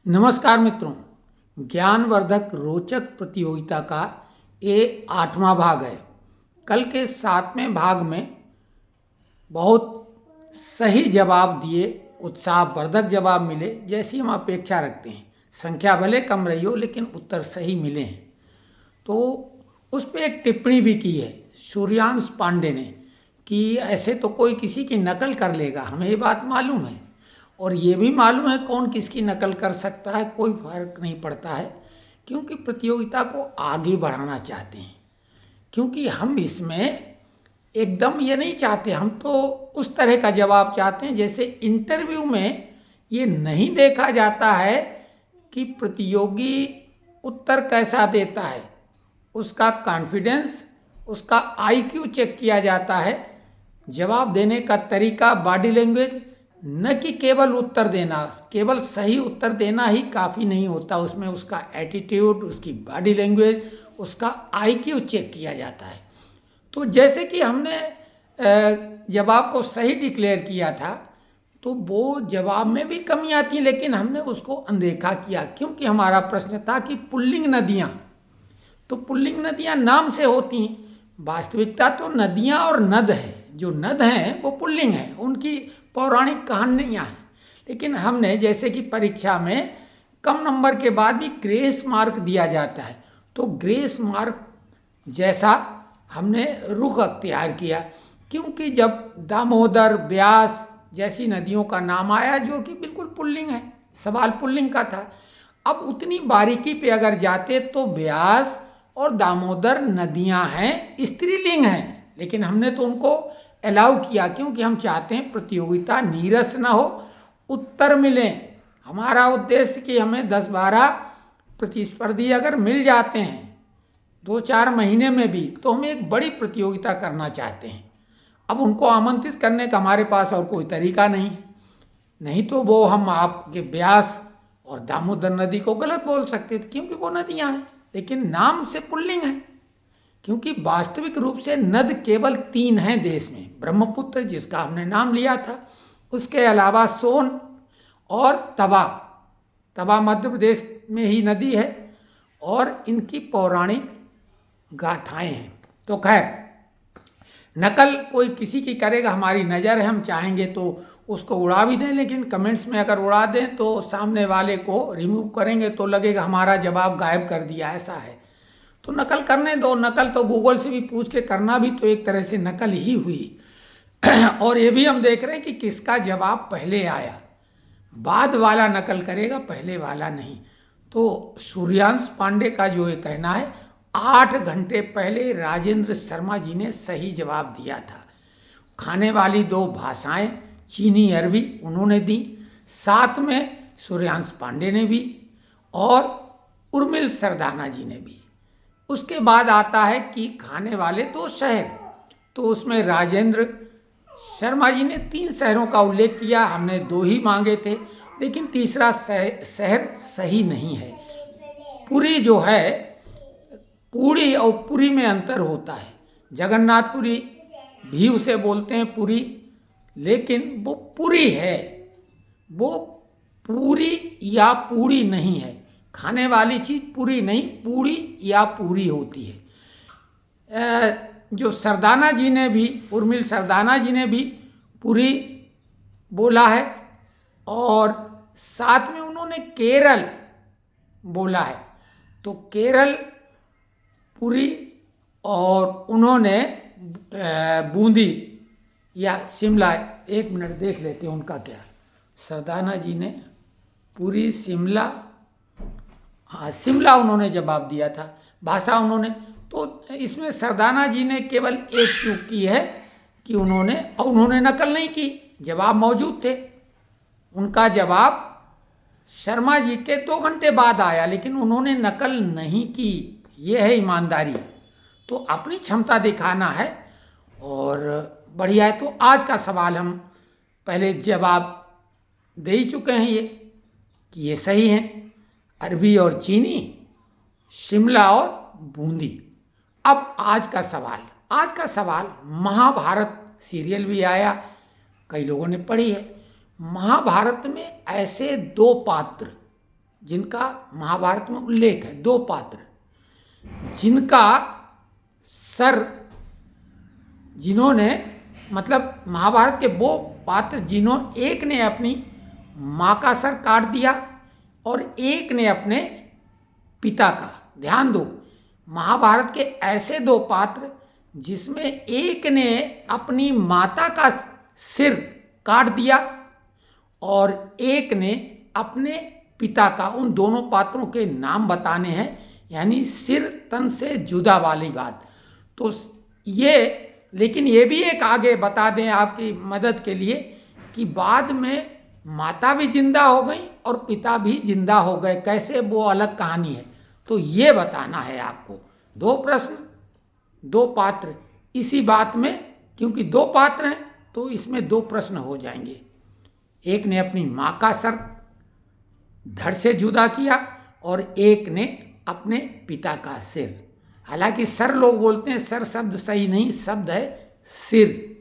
नमस्कार मित्रों, ज्ञानवर्धक रोचक प्रतियोगिता का ये 8वां भाग है। कल के 7वें भाग में बहुत सही जवाब दिए, उत्साहवर्धक जवाब मिले जैसी हम अपेक्षा रखते हैं। संख्या भले कम रही हो लेकिन उत्तर सही मिले हैं। तो उस पर एक टिप्पणी भी की है सूर्यांश पांडे ने कि ऐसे तो कोई किसी की नकल कर लेगा, हमें ये बात मालूम है और ये भी मालूम है कौन किसकी नकल कर सकता है, कोई फर्क नहीं पड़ता है, क्योंकि प्रतियोगिता को आगे बढ़ाना चाहते हैं। क्योंकि हम इसमें एकदम ये नहीं चाहते, हम तो उस तरह का जवाब चाहते हैं जैसे इंटरव्यू में ये नहीं देखा जाता है कि प्रतियोगी उत्तर कैसा देता है, उसका कॉन्फिडेंस, उसका आईक्यू चेक किया जाता है, जवाब देने का तरीका, बॉडी लैंग्वेज, न कि केवल उत्तर देना। केवल सही उत्तर देना ही काफ़ी नहीं होता, उसमें उसका एटीट्यूड, उसकी बॉडी लैंग्वेज, उसका आईक्यू चेक किया जाता है। तो जैसे कि हमने जवाब को सही डिक्लेयर किया था तो वो जवाब में भी कमियां थी, लेकिन हमने उसको अनदेखा किया क्योंकि हमारा प्रश्न था कि पुल्लिंग नदियाँ, तो पुल्लिंग नदियाँ नाम से होती हैं, वास्तविकता तो नदियाँ और नद है। जो नद हैं वो पुल्लिंग हैं, उनकी पौराणिक कहानियाँ हैं। लेकिन हमने जैसे कि परीक्षा में कम नंबर के बाद भी ग्रेस मार्क दिया जाता है, तो ग्रेस मार्क जैसा हमने रुख अख्तियार किया, क्योंकि जब दामोदर, ब्यास जैसी नदियों का नाम आया जो कि बिल्कुल पुल्लिंग है, सवाल पुल्लिंग का था। अब उतनी बारीकी पे अगर जाते तो ब्यास और दामोदर नदियां हैं, स्त्रीलिंग हैं, लेकिन हमने तो उनको अलाउ किया क्योंकि हम चाहते हैं प्रतियोगिता नीरस ना हो, उत्तर मिलें। हमारा उद्देश्य कि हमें 10-12 प्रतिस्पर्धी अगर मिल जाते हैं 2-4 महीने में भी, तो हम एक बड़ी प्रतियोगिता करना चाहते हैं। अब उनको आमंत्रित करने का हमारे पास और कोई तरीका नहीं है, नहीं तो वो हम आपके ब्यास और दामोदर नदी को गलत बोल सकते थे क्योंकि वो नदियाँ हैं, लेकिन नाम से पुल्लिंग है। क्योंकि वास्तविक रूप से नद केवल 3 हैं देश में, ब्रह्मपुत्र जिसका हमने नाम लिया था, उसके अलावा सोन और तवा। तवा मध्य प्रदेश में ही नदी है और इनकी पौराणिक गाथाएं हैं। तो खैर, नकल कोई किसी की करेगा, हमारी नज़र है, हम चाहेंगे तो उसको उड़ा भी दें, लेकिन कमेंट्स में अगर उड़ा दें तो सामने वाले को रिमूव करेंगे तो लगेगा हमारा जवाब गायब कर दिया, ऐसा है। तो नकल करने दो, नकल तो गूगल से भी पूछ के करना भी तो एक तरह से नकल ही हुई। और ये भी हम देख रहे हैं कि किसका जवाब पहले आया, बाद वाला नकल करेगा, पहले वाला नहीं। तो सूर्यांश पांडे का जो ये कहना है, 8 घंटे पहले राजेंद्र शर्मा जी ने सही जवाब दिया था। खाने वाली 2 भाषाएं चीनी अरबी उन्होंने दी, साथ में सूर्यांश पांडे ने भी और उर्मिल सरदाना जी ने भी। उसके बाद आता है कि खाने वाले 2 शहर, तो उसमें राजेंद्र शर्मा जी ने 3 शहरों का उल्लेख किया, हमने 2 ही मांगे थे, लेकिन तीसरा शहर सही नहीं है। पुरी जो है, पूरी और पुरी में अंतर होता है। जगन्नाथपुरी भी उसे बोलते हैं पुरी, लेकिन वो पुरी है, वो पूरी या पूड़ी नहीं है। खाने वाली चीज़ पूरी नहीं, पूड़ी या पूरी होती है। जो सरदाना जी ने भी, उर्मिल सरदाना जी ने भी पूरी बोला है और साथ में उन्होंने केरल बोला है, तो केरल पूरी, और उन्होंने बूंदी या शिमला, 1 मिनट देख लेते हैं उनका क्या। सरदाना जी ने पूरी, शिमला, हाँ शिमला उन्होंने जवाब दिया था। भाषा उन्होंने, तो इसमें सरदाना जी ने केवल एक चूक की है कि उन्होंने नकल नहीं की, जवाब मौजूद थे। उनका जवाब शर्मा जी के 2 घंटे बाद आया, लेकिन उन्होंने नकल नहीं की, ये है ईमानदारी। तो अपनी क्षमता दिखाना है और बढ़िया है। तो आज का सवाल हम पहले जवाब दे ही चुके हैं ये कि ये सही है, अरबी और चीनी, शिमला और बूंदी। अब आज का सवाल महाभारत सीरियल भी आया, कई लोगों ने पढ़ी है। महाभारत में ऐसे 2 पात्र जिनका महाभारत में उल्लेख है, दो पात्र जिनका सर, जिन्होंने मतलब महाभारत के वो पात्र एक ने अपनी माँ का सर काट दिया और एक ने अपने पिता का। ध्यान दो, महाभारत के ऐसे दो पात्र जिसमें एक ने अपनी माता का सिर काट दिया और एक ने अपने पिता का। उन दोनों पात्रों के नाम बताने हैं, यानी सिर तन से जुदा वाली बात। तो ये, लेकिन ये भी एक आगे बता दें आपकी मदद के लिए कि बाद में माता भी जिंदा हो गई और पिता भी जिंदा हो गए, कैसे, वो अलग कहानी है। तो ये बताना है आपको। दो प्रश्न, दो पात्र इसी बात में, क्योंकि दो पात्र हैं तो इसमें दो प्रश्न हो जाएंगे। एक ने अपनी माँ का सर धड़ से जुदा किया और एक ने अपने पिता का सिर। हालांकि सर लोग बोलते हैं, सर शब्द सही नहीं, शब्द है सिर।